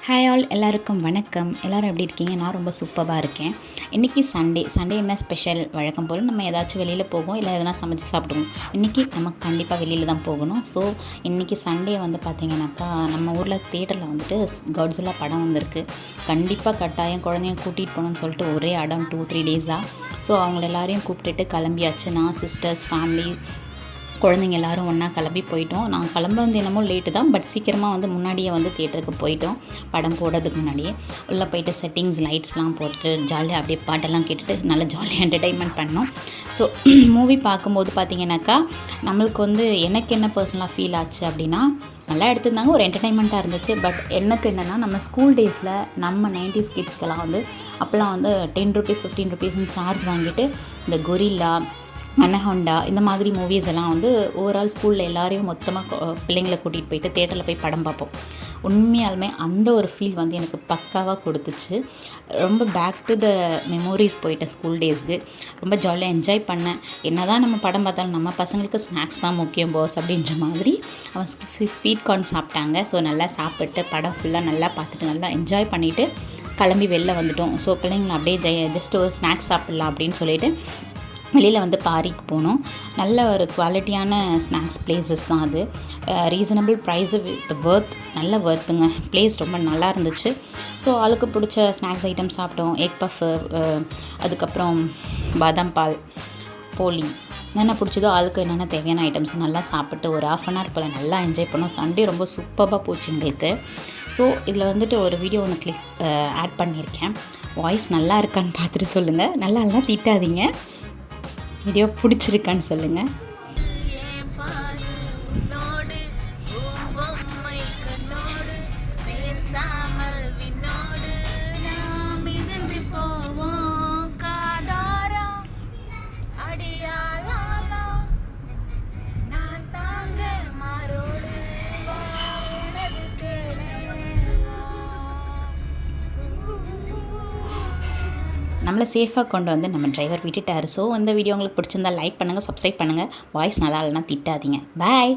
Hi all, எல்லாருக்கும் வணக்கம். எல்லோரும் எப்படி இருக்கீங்க? நான் ரொம்ப சூப்பராக இருக்கேன். இன்றைக்கி சண்டே என்ன ஸ்பெஷல்? வழக்கம் போல் நம்ம ஏதாச்சும் வெளியில் போவோம், இல்லை எதனா சமைச்சு சாப்பிடுவோம். இன்றைக்கி நமக்கு கண்டிப்பாக வெளியில் தான் போகணும். ஸோ இன்றைக்கி சண்டே பார்த்திங்கனாக்கா நம்ம ஊரில் தியேட்டரில் காட்ஸில்லா படம் வந்திருக்கு. கண்டிப்பாக கட்டாயம் குழந்தைங்க கூட்டிகிட்டு போகணும்னு சொல்லிட்டு ஒரே அடம் 2-3 டேஸாக. ஸோ அவங்கள எல்லாரையும் கூப்பிட்டுட்டு கிளம்பியாச்சு. நான், சிஸ்டர்ஸ், ஃபேமிலி, குழந்தைங்க எல்லோரும் ஒன்றா கிளம்பி போயிட்டோம். நான் கிளம்ப என்னமோ லேட்டு தான், பட் சீக்கிரமாக முன்னாடியே தியேட்டருக்கு போயிட்டோம். படம் போடுறதுக்கு முன்னாடியே உள்ளே போயிட்டு செட்டிங்ஸ் லைட்ஸ்லாம் போட்டு ஜாலியாக அப்படியே பாட்டெல்லாம் கேட்டுட்டு நல்லா ஜாலியாக என்டர்டெயின்மெண்ட் பண்ணோம். ஸோ மூவி பார்க்கும்போது பார்த்திங்கனாக்கா நம்மளுக்கு எனக்கு என்ன பர்சனலாக ஃபீல் ஆச்சு அப்படின்னா, நல்லா எடுத்திருந்தாங்க, ஒரு என்டர்டெயின்மெண்ட்டாக இருந்துச்சு. பட் எனக்கு என்னென்னா, நம்ம ஸ்கூல் டேஸில் நம்ம 90s கிட்ஸ்க்கெல்லாம் அப்போல்லாம் 10 ருபீஸ் 15 ருபீஸ்னு சார்ஜ் வாங்கிட்டு இந்த கொரில்லா, அனஹொண்டா இந்த மாதிரி மூவிஸ் எல்லாம் ஓவரால் ஸ்கூலில் எல்லாரையும் மொத்தமாக பிள்ளைங்களை கூட்டிகிட்டு போயிட்டு தியேட்டரில் போய் படம் பார்ப்போம். உண்மையாலுமே அந்த ஒரு ஃபீல் எனக்கு பக்காவாக கொடுத்துச்சு. ரொம்ப பேக் டு த மெமோரிஸ் போயிட்டேன் ஸ்கூல் டேஸ்க்கு. ரொம்ப ஜாலியாக என்ஜாய் பண்ணேன். என்ன தான் நம்ம படம் பார்த்தாலும் நம்ம பசங்களுக்கு ஸ்நாக்ஸ் தான் முக்கியம் பாஸ் அப்படின்ற மாதிரி அவன் ஸ்வீட் கார்ன் சாப்பிட்டாங்க. ஸோ நல்லா சாப்பிட்டு படம் ஃபுல்லாக நல்லா பார்த்துட்டு நல்லா என்ஜாய் பண்ணிவிட்டு கிளம்பி வெளில வந்துட்டோம். ஸோ பிள்ளைங்களை அப்படியே ஜஸ்ட் ஒரு ஸ்நாக்ஸ் சாப்பிட்லாம் அப்படின்னு சொல்லிட்டு வெளியில் பாரிக்கு போனோம். நல்ல ஒரு குவாலிட்டியான ஸ்நாக்ஸ் பிளேஸஸ் தான் அது. ரீசனபிள் ப்ரைஸு வித் நல்ல ஒர்த்துங்க. பிளேஸ் ரொம்ப நல்லா இருந்துச்சு. ஸோ ஆளுக்கு பிடிச்ச ஸ்நாக்ஸ் ஐட்டம் சாப்பிட்டோம். எக் பஃப்பு, அதுக்கப்புறம் பாதாம் பால், போலி, என்னென்ன பிடிச்சதோ ஆளுக்கு என்னென்ன தேவையான ஐட்டம்ஸ் நல்லா சாப்பிட்டு ஒரு 1/2 hour போல் நல்லா என்ஜாய் பண்ணோம். சண்டே ரொம்ப சூப்பராக போச்சு எங்களுக்கு. ஸோ இதில் ஒரு வீடியோ ஒன்று ஆட் பண்ணியிருக்கேன். வாய்ஸ் நல்லா இருக்கான்னு பார்த்துட்டு சொல்லுங்கள். நல்லா திட்டாதீங்க. வீடியோ பிடிச்சிருக்கான்னு சொல்லுங்கள். நம்மளை சேஃபாக கொண்டு நம்ம டிரைவர் விட்டுட்டார். ஸோ இந்த வீடியோ உங்களுக்கு பிடிச்சிருந்தா லைக் பண்ணுங்கள், சப்ஸ்கிரைப் பண்ணுங்கள். வாய்ஸ் நல்லா இல்லைனா திட்டாதீங்க. பாய்.